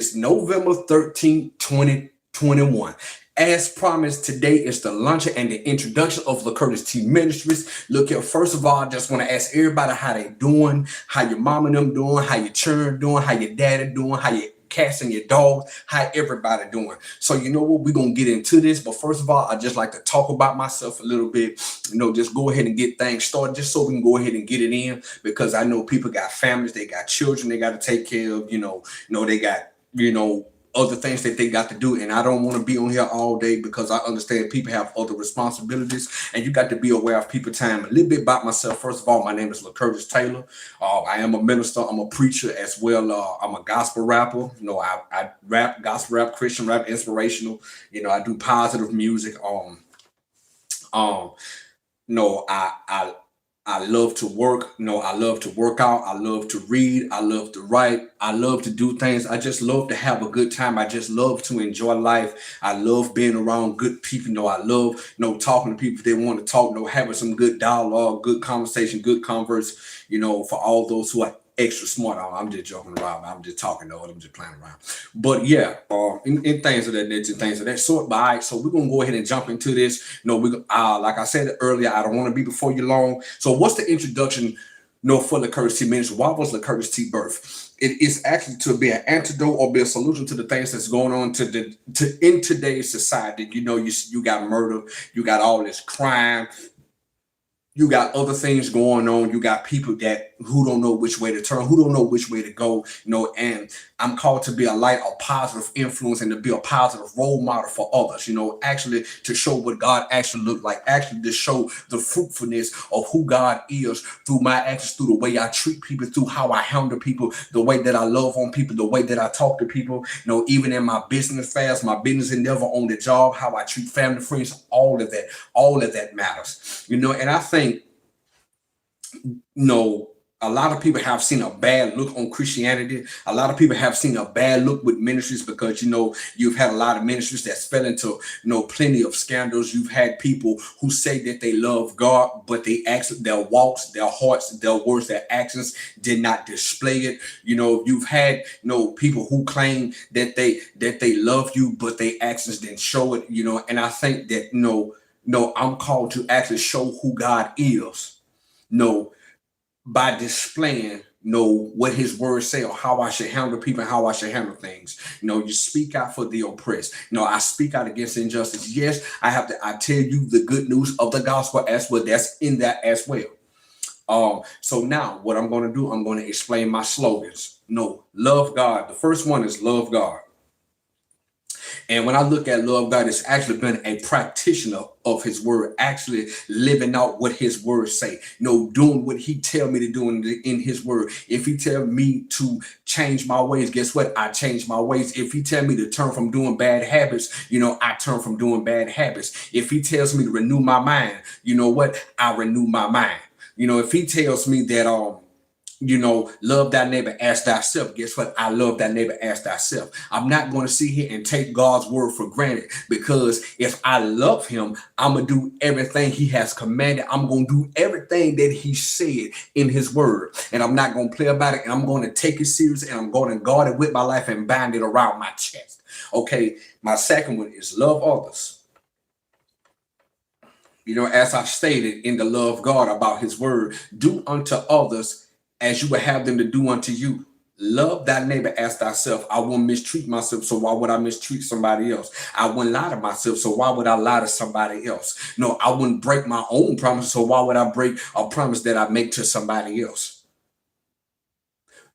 It's November 13th, 2021. As promised, today is the launch and the introduction of LeCurtis Ministries. Look here, first of all, I just want to ask everybody how they doing, how your mom and them doing, how your children doing, how your daddy doing, how your cats and your dogs, how everybody doing. So you know what, we're gonna get into this, but first of all, I just like to talk about myself a little bit, just go ahead and get things started, just so we can go ahead and get it in, because I know people got families, they got children they got to take care of, they got, other things that they got to do. And I don't want to be on here all day, because I understand people have other responsibilities, and you got to be aware of people time. A little bit about myself. First of all, my name is LeCurtis Taylor. I am a minister. I'm a preacher as well. I'm a gospel rapper. I rap, gospel rap, Christian rap, inspirational. I do positive music. Um, no, I love to work. I love to work out. I love to read. I love to write. I love to do things. I just love to have a good time. I just love to enjoy life. I love being around good people. I love, talking to people if they want to talk, having some good dialogue, good conversation, good converse, for all those who are extra smart. I'm just joking around. I'm just talking though. I'm just playing around. But yeah, in things of that nature, things of that sort. But all right, so we're gonna go ahead and jump into this. Like I said earlier, I don't want to be before you long. So what's the introduction? For LeCurtis Ministry. Why was LeCurtis birth? It is actually to be an antidote or be a solution to the things that's going on in today's society. You got murder, you got all this crime. You got other things going on. You got people who don't know which way to turn, who don't know which way to go, and I'm called to be a light, a positive influence, and to be a positive role model for others, actually to show what God actually looked like, actually to show the fruitfulness of who God is through my actions, through the way I treat people, through how I handle people, the way that I love on people, the way that I talk to people, even in my business fast, my business endeavor on the job, how I treat family, friends, all of that matters, and I think, a lot of people have seen a bad look on Christianity. A lot of people have seen a bad look with ministries, because, you've had a lot of ministries that fell into, plenty of scandals. You've had people who say that they love God, but their walks, their hearts, their words, their actions did not display it. You've had, people who claim that they love you, but their actions didn't show it, and I think that, I'm called to actually show who God is. By displaying, what his words say, or how I should handle people and how I should handle things. You speak out for the oppressed. I speak out against injustice. Yes, I tell you the good news of the gospel as well. That's in that as well. So now what I'm going to do, I'm going to explain my slogans. Love God. The first one is love God. And when I look at love God, it's actually been a practitioner of his word, actually living out what his words say, doing what he tell me to do in his word. If he tell me to change my ways, guess what? I change my ways. If he tell me to turn from doing bad habits, I turn from doing bad habits. If he tells me to renew my mind, you know what? I renew my mind. If he tells me that, love thy neighbor as thyself. Guess what? I love thy neighbor as thyself. I'm not going to sit here and take God's word for granted, because if I love him, I'm going to do everything he has commanded. I'm going to do everything that he said in his word. And I'm not going to play about it. And I'm going to take it serious, and I'm going to guard it with my life and bind it around my chest. Okay. My second one is love others. As I stated in the love God about his word, do unto others as you would have them to do unto you. Love thy neighbor as thyself. I won't mistreat myself, so why would I mistreat somebody else? I wouldn't lie to myself, so why would I lie to somebody else? No, I wouldn't break my own promise, so why would I break a promise that I make to somebody else?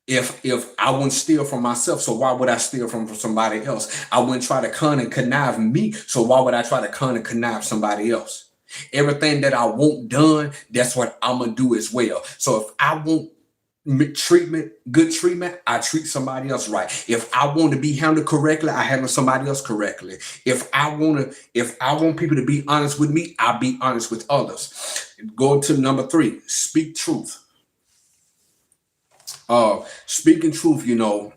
If I wouldn't steal from myself, so why would I steal from somebody else? I wouldn't try to con and connive me, so why would I try to con and connive somebody else? Everything that I want done, that's what I'm going to do as well. So if I want good treatment, I treat somebody else right. If I want to be handled correctly, I handle somebody else correctly. If I want people to be honest with me, I be honest with others. Go to number 3, speak truth. Speaking truth,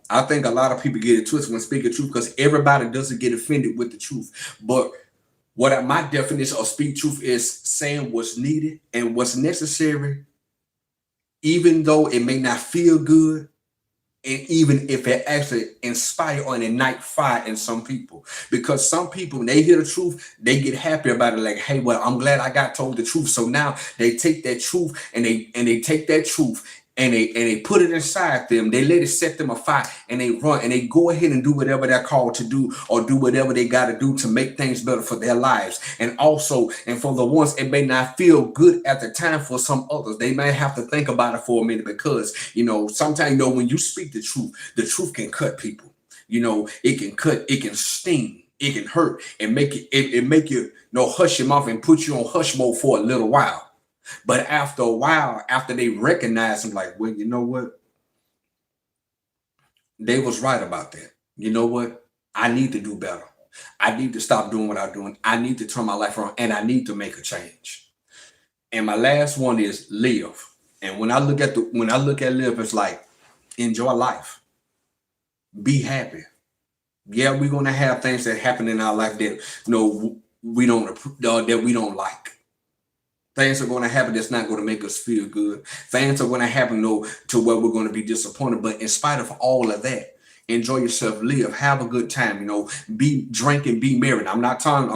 I think a lot of people get it twisted when speaking truth, because everybody doesn't get offended with the truth. But what my definition of speak truth is saying what's needed and what's necessary, even though it may not feel good, And even if it actually inspire or ignite fire in some people, because some people, when they hear the truth, they get happy about it. Like, hey, well, I'm glad I got told the truth. So now they take that truth and they take that truth and they put it inside them. They let it set them afire and they run and they go ahead and do whatever they're called to do or do whatever they got to do to make things better for their lives. And also, and for the ones, it may not feel good at the time. For some others, they may have to think about it for a minute, because sometimes when you speak the truth can cut people. It can cut, it can sting, it can hurt, and make you hush your mouth and put you on hush mode for a little while. But after a while, after they recognize them, like, well, you know what? They was right about that. You know what? I need to do better. I need to stop doing what I'm doing. I need to turn my life around, and I need to make a change. And my last one is live. And when I look at live, it's like enjoy life. Be happy. Yeah, we're gonna have things that happen in our life that that we don't like. Things are going to happen that's not going to make us feel good. Things are going to happen to where we're going to be disappointed. But in spite of all of that, enjoy yourself, live, have a good time. Be drinking, be merry. I'm not talking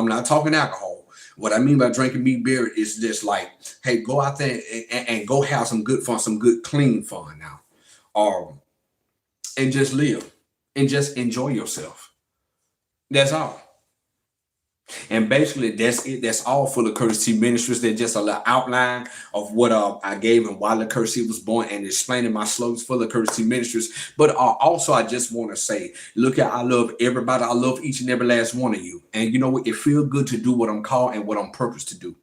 alcohol. What I mean by drinking, be merry is just like, hey, go out there and go have some good fun, some good clean fun now, and just live and just enjoy yourself. That's all. And basically, that's it. That's all for LeCurtis T Ministries. They're just a little outline of what I gave and why LeCurtis T was born, and explaining my slogans for LeCurtis T Ministries. But also, I just want to say, look, I love everybody. I love each and every last one of you. And you know what? It feels good to do what I'm called and what I'm purposed to do.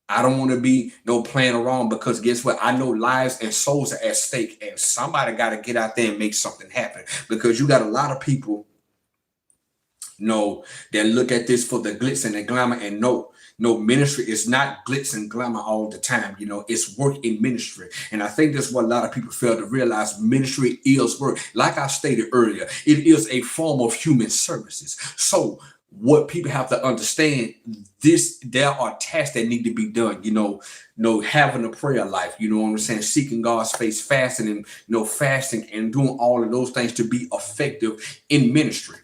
I don't want to be playing around, because guess what? I know lives and souls are at stake, and somebody got to get out there and make something happen, because you got a lot of people that look at this for the glitz and the glamour, and no, ministry is not glitz and glamour all the time. It's work in ministry. And I think that's what a lot of people fail to realize. Ministry is work. Like I stated earlier, it is a form of human services. So what people have to understand, there are tasks that need to be done, having a prayer life, you know what I'm saying, seeking God's face, fasting and doing all of those things to be effective in ministry.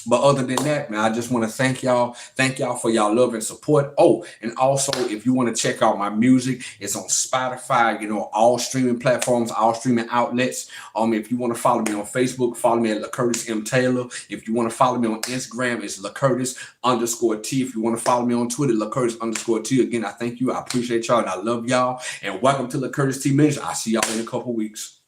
But other than that, man, I just want to thank y'all. Thank y'all for y'all love and support. Oh, and also, if you want to check out my music, it's on Spotify, all streaming platforms, all streaming outlets. If you want to follow me on Facebook, follow me at LeCurtis M. Taylor. If you want to follow me on Instagram, it's LeCurtis_T. If you want to follow me on Twitter, LeCurtis_T. Again, I thank you. I appreciate y'all, and I love y'all. And welcome to LeCurtis T Ministries. I'll see y'all in a couple weeks.